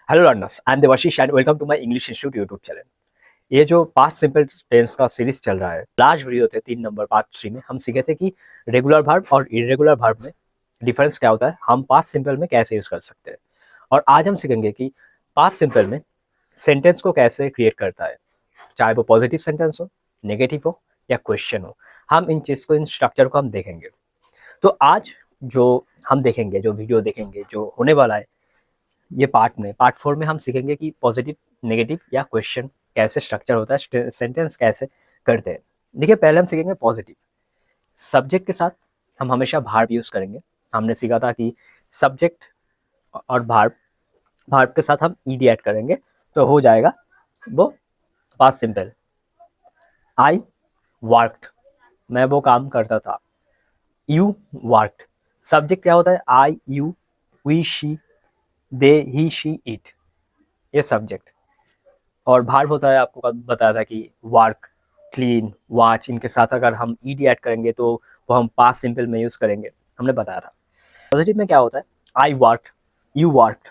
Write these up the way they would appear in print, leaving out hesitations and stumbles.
Hello learners, I am Devashish and welcome to my English institute YouTube channel. ये जो past simple tense का series चल रहा है, लास्ट वीडियो थे 3 नंबर पार्ट 3 में हम सीखे थे कि रेगुलर वर्ब और इरेगुलर वर्ब में डिफरेंस क्या होता है, हम पास्ट सिंपल में कैसे यूज कर सकते हैं। और आज हम सीखेंगे कि पास्ट सिंपल में सेंटेंस को कैसे क्रिएट करता है, चाहे वो पॉजिटिव सेंटेंस हो, नेगेटिव हो या क्वेश्चन हो। हम इन चीज़ को, इन स्ट्रक्चर को हम देखेंगे। तो आज जो हम देखेंगे, जो वीडियो देखेंगे, जो होने वाला है ये पार्ट 4 में हम सीखेंगे कि पॉजिटिव, नेगेटिव या क्वेश्चन कैसे स्ट्रक्चर होता है, सेंटेंस कैसे करते हैं। देखिए, पहले हम सीखेंगे पॉजिटिव। सब्जेक्ट के साथ हम हमेशा भार्ब यूज करेंगे। हमने सीखा था कि सब्जेक्ट और भार्ब, भार्ब के साथ हम ईडी ऐड करेंगे तो हो जाएगा वो पास्ट सिंपल। आई वर्कड, मैं वो काम करता था। यू वर्कड, सब्जेक्ट क्या होता है? I, you, we, she, they, he, she, it, ये सब्जेक्ट। और भार्ब होता है, आपको बताया था कि वर्क, क्लीन, वॉच, इनके साथ अगर हम ईडी ऐड करेंगे तो वो हम पास्ट सिंपल में यूज करेंगे, हमने बताया था। पॉजिटिव में क्या होता है? I worked, you worked,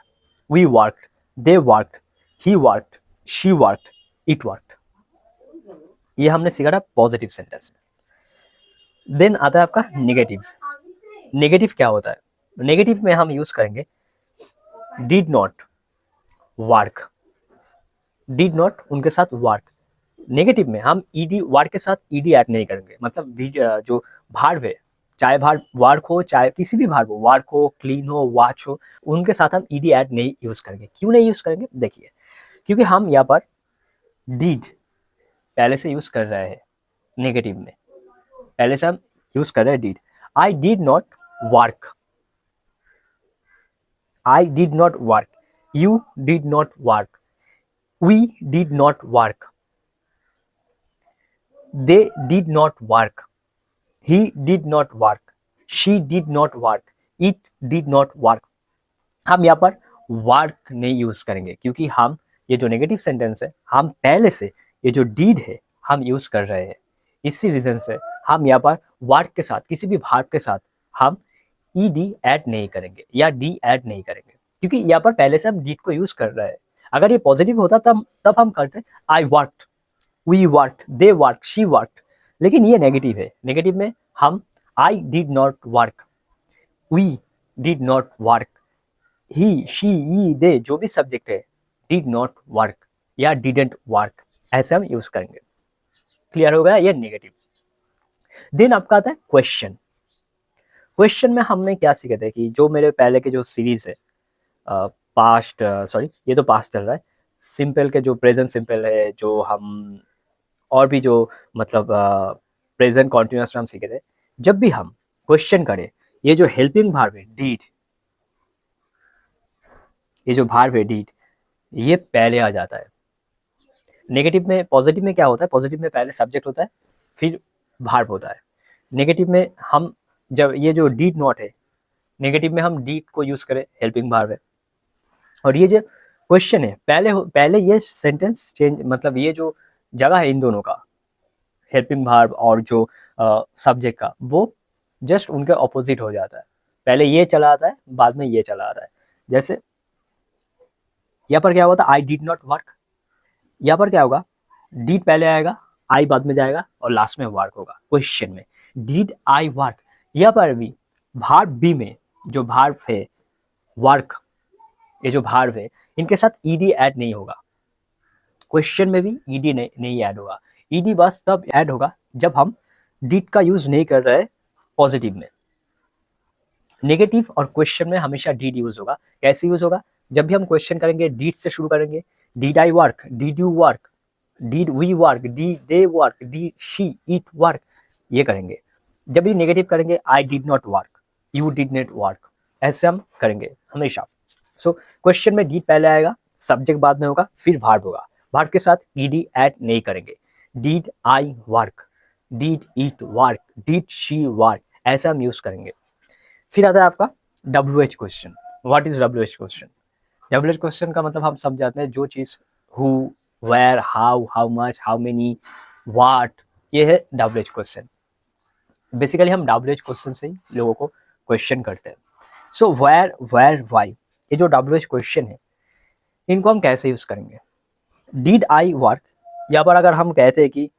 we worked, they worked, he worked, she worked, it worked. ये हमने सीखा था पॉजिटिव सेंटेंस में। देन आता है आपका नेगेटिव। नेगेटिव क्या होता है? नेगेटिव में हम यूज करेंगे did not work. Did not, उनके साथ वर्क। नेगेटिव में हम ईडी, वर्क के साथ ईडी ऐड नहीं करेंगे। मतलब जो भार्ब है, चाहे भार्ब वर्क हो, चाहे किसी भी भार्ब हो, वर्क हो, क्लीन हो, वॉच हो, उनके साथ हम ईडी ऐड नहीं यूज करेंगे। क्यों नहीं यूज करेंगे? देखिए, क्योंकि हम यहाँ पर डिड पहले से यूज कर रहे हैं। नेगेटिव में पहले से हम यूज कर रहे हैं did. I did not work, I did not work, you did not work, we did not work, they did not work, he did not work, she did not work, it did not work। हम यहाँ पर work नहीं use करेंगे क्योंकि हम ये जो negative sentence है, हम पहले से ये जो डीड है हम यूज कर रहे हैं। इसी रीजन से हम यहाँ पर वर्क के साथ, किसी भी भार्ब के साथ हम ईडी ऐड नहीं करेंगे या डी ऐड नहीं करेंगे, क्योंकि यहाँ पर पहले से हम डीड को यूज कर रहे हैं। अगर ये पॉजिटिव होता तब हम करते I worked, we worked, they work, she worked. लेकिन ये नेगेटिव है। नेगेटिव में हम I did not work, we did not work, he, she, we, they, जो भी सब्जेक्ट है, डिड नॉट वर्क या डिडेंट वर्क, ऐसे हम यूज करेंगे। क्लियर हो गया? ये नेगेटिव। देन आपका आता है क्वेश्चन। क्वेश्चन में हमने क्या सीखे थे कि जो मेरे पहले के जो सीरीज है, पास्ट, सॉरी ये तो पास्ट चल रहा है, सिंपल के जो प्रेजेंट सिंपल है, जो हम और भी जो मतलब प्रेजेंट कॉन्टिन्यूअस में हम सीखे थे, जब भी हम क्वेश्चन करें, ये जो हेल्पिंग भार्ब है डीड, ये जो भार्ब है डीड, ये पहले आ जाता है। नेगेटिव में, पॉजिटिव में क्या होता है? पॉजिटिव में पहले सब्जेक्ट होता है, फिर भार्ब होता है। नेगेटिव में हम जब ये जो डीड नॉट है, नेगेटिव में हम डीड को यूज करें, हेल्पिंग भार्ब है। और ये जो क्वेश्चन है, पहले ये सेंटेंस चेंज, मतलब ये जो जगह है इन दोनों का, हेल्पिंग भार्ब और जो सब्जेक्ट का, वो जस्ट उनके ऑपोजिट हो जाता है। पहले ये चला आता है, बाद में ये चला आता है। जैसे यहाँ पर क्या होता है? आई डिड नॉट वर्क। यहाँ पर क्या होगा? डिड पहले आएगा, आई बाद में जाएगा और लास्ट में वर्क होगा। क्वेश्चन में डिड आई वर्क, यहाँ पर भी भार्ब बी में जो भार्ब है वर्क, ये जो भार्ब है, इनके साथ ईडी ऐड नहीं होगा। क्वेश्चन में भी ईडी नहीं ऐड होगा। ईडी बस तब ऐड होगा जब हम डिड का यूज नहीं कर रहे पॉजिटिव में। नेगेटिव और क्वेश्चन में हमेशा डिड यूज होगा। कैसे यूज होगा? जब भी हम क्वेश्चन करेंगे, डिड से शुरू करेंगे। Did I work, did you work, did we work, did they work, did she it work, ये करेंगे। जब भी नेगेटिव करेंगे, I did not work, you did not work, ऐसे हम करेंगे हमेशा। सो क्वेश्चन में डिड पहले आएगा, सब्जेक्ट बाद में होगा, फिर भार्ब होगा। भार्ब के साथ ईडी ऐड नहीं करेंगे। Did I work, did it work, did she work, ऐसा हम यूज करेंगे। फिर आता है आपका WH question. What is WH question? WH question का मतलब हम सब जानते हैं, जो चीज who, where, how, how much, how many, what, ये है WH क्वेश्चन। बेसिकली हम WH क्वेश्चन से ही लोगों को क्वेश्चन करते हैं। सो वेयर, वाई, ये जो WH क्वेश्चन है, इनको हम कैसे यूज करेंगे? डिड आई वर्क, यहाँ पर अगर हम कहते हैं कि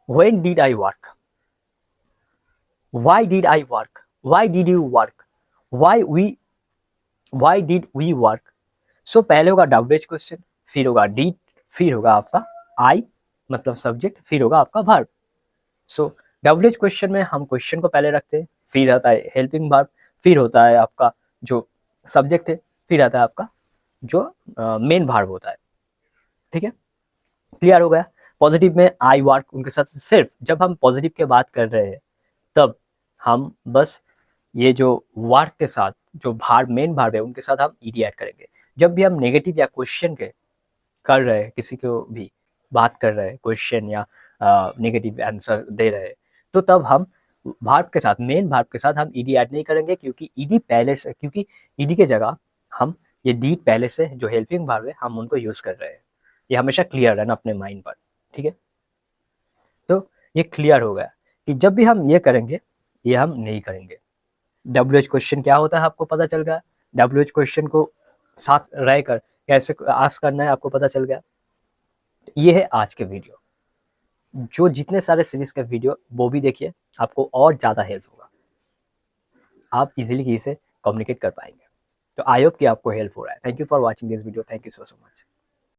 when did I work, why did I work, why did you work, why did we work. So पहले होगा डब्ल्यूएच क्वेश्चन, फिर होगा डिड, फिर होगा आपका आई मतलब सब्जेक्ट, फिर होगा आपका वर्ब। सो डब्ल्यूएच क्वेश्चन में हम क्वेश्चन को पहले रखते हैं, फिर आता है हेल्पिंग वर्ब, फिर होता है आपका जो सब्जेक्ट है, फिर आता है आपका जो मेन वर्ब होता है। ठीक है, क्लियर हो गया? पॉजिटिव में आई वर्क, उनके साथ सिर्फ जब हम पॉजिटिव की बात कर रहे हैं तब हम बस ये जो वर्क के साथ जो भार्ब मेन भार्ब है उनके साथ हम ईडी ऐड करेंगे। जब भी हम नेगेटिव या क्वेश्चन के कर रहे हैं, किसी को भी बात कर रहे हैं, क्वेश्चन या नेगेटिव आंसर दे रहे हैं, तो तब हम भार्ब के साथ मेन भार्ब के साथ हम ईडी ऐड नहीं करेंगे, क्योंकि ईडी पहले से, क्योंकि ईडी के जगह हम ये डी पहले से जो हेल्पिंग भार्ब है हम उनको यूज कर रहे हैं। ये हमेशा क्लियर रहना अपने माइंड पर। ठीक है, तो ये क्लियर हो गया कि जब भी हम ये करेंगे ये हम नहीं करेंगे। डब्ल्यूएच क्वेश्चन क्या होता है आपको पता चल गया, डब्ल्यूएच क्वेश्चन को साथ रहकर कैसे आस्क करना है आपको पता चल गया। ये है आज के वीडियो, जो जितने सारे सीरीज के वीडियो वो भी देखिए, आपको और ज़्यादा हेल्प होगा, आप इजीली इसे कम्युनिकेट कर पाएंगे। तो आई होप कि आपको हेल्प हो रहा है। Thank you for watching this video, thank you so much.